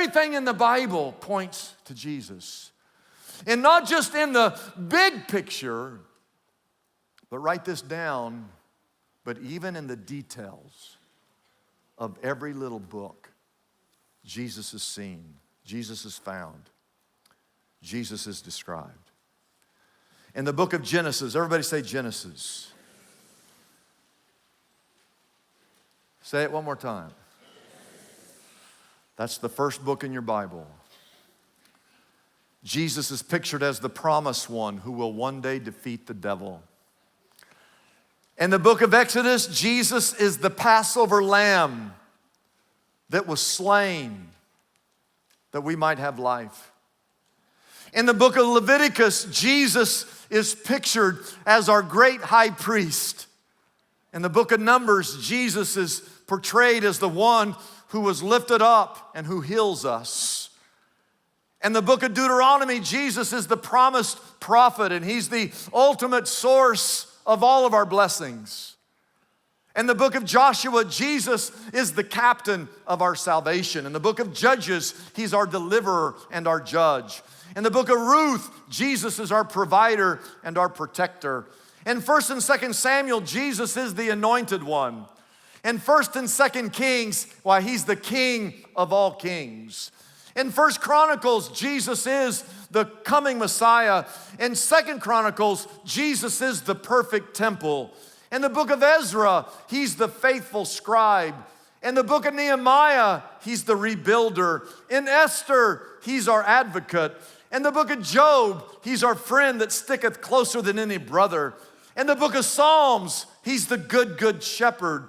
Everything in the Bible points to Jesus. And not just in the big picture, but write this down, but even in the details of every little book, Jesus is seen, Jesus is found, Jesus is described. In the book of Genesis, everybody say Genesis. Say it one more time. That's the first book in your Bible. Jesus is pictured as the promised one who will one day defeat the devil. In the book of Exodus, Jesus is the Passover lamb that was slain that we might have life. In the book of Leviticus, Jesus is pictured as our great high priest. In the book of Numbers, Jesus is portrayed as the one who was lifted up and who heals us. In the book of Deuteronomy, Jesus is the promised prophet, and he's the ultimate source of all of our blessings. In the book of Joshua, Jesus is the captain of our salvation. In the book of Judges, he's our deliverer and our judge. In the book of Ruth, Jesus is our provider and our protector. In 1 and 2 Samuel, Jesus is the anointed one. In 1 and 2 Kings, why, he's the king of all kings. In 1 Chronicles, Jesus is the coming Messiah. In 2 Chronicles, Jesus is the perfect temple. In the book of Ezra, he's the faithful scribe. In the book of Nehemiah, he's the rebuilder. In Esther, he's our advocate. In the book of Job, he's our friend that sticketh closer than any brother. In the book of Psalms, he's the good shepherd.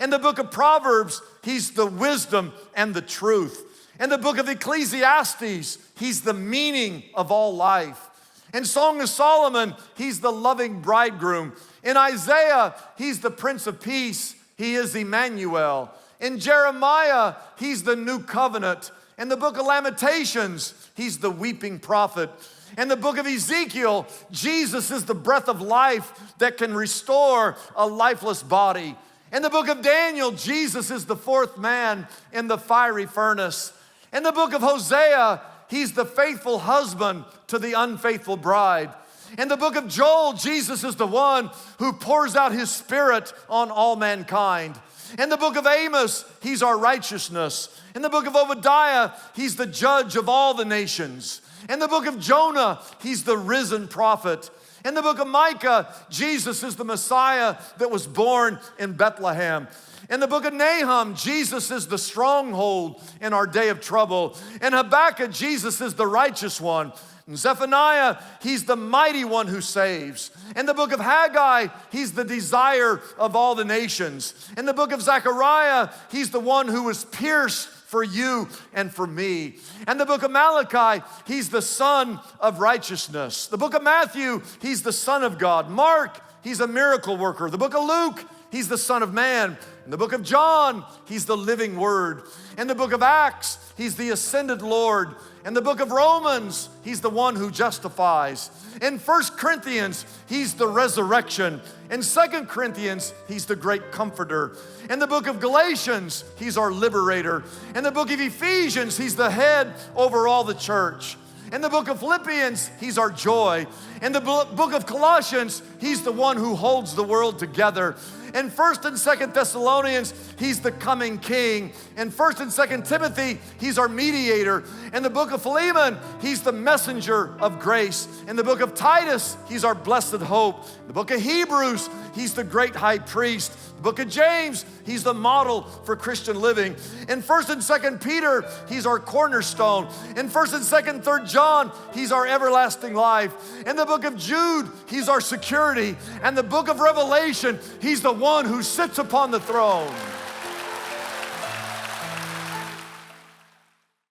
In the book of Proverbs, he's the wisdom and the truth. In the book of Ecclesiastes, he's the meaning of all life. In Song of Solomon, he's the loving bridegroom. In Isaiah, he's the Prince of Peace. He is Emmanuel. In Jeremiah, he's the new covenant. In the book of Lamentations, he's the weeping prophet. In the book of Ezekiel, Jesus is the breath of life that can restore a lifeless body. In the book of Daniel, Jesus is the fourth man in the fiery furnace. In the book of Hosea, he's the faithful husband to the unfaithful bride. In the book of Joel, Jesus is the one who pours out his spirit on all mankind. In the book of Amos, he's our righteousness. In the book of Obadiah, he's the judge of all the nations. In the book of Jonah, he's the risen prophet. In the book of Micah, Jesus is the Messiah that was born in Bethlehem. In the book of Nahum, Jesus is the stronghold in our day of trouble. In Habakkuk, Jesus is the righteous one. In Zephaniah, he's the mighty one who saves. In the book of Haggai, he's the desire of all the nations. In the book of Zechariah, he's the one who was pierced for you and for me. And the book of Malachi, he's the son of righteousness. The book of Matthew, he's the son of God. Mark, he's a miracle worker. The book of Luke, he's the son of man. In the book of John, he's the living word. In the book of Acts, he's the ascended Lord. In the book of Romans, he's the one who justifies. In 1 Corinthians, he's the resurrection. In 2 Corinthians, he's the great comforter. In the book of Galatians, he's our liberator. In the book of Ephesians, he's the head over all the church. In the book of Philippians, he's our joy. In the book of Colossians, he's the one who holds the world together. In 1 and 2 Thessalonians, he's the coming king. In 1 and 2 Timothy, he's our mediator. In the book of Philemon, he's the messenger of grace. In the book of Titus, he's our blessed hope. In the book of Hebrews, he's the great high priest. The book of James, he's the model for Christian living. In 1 and 2 Peter, he's our cornerstone. In 1 and 2 and 3 John, he's our everlasting life. In the book of Jude, he's our security. And the book of Revelation, he's the one who sits upon the throne.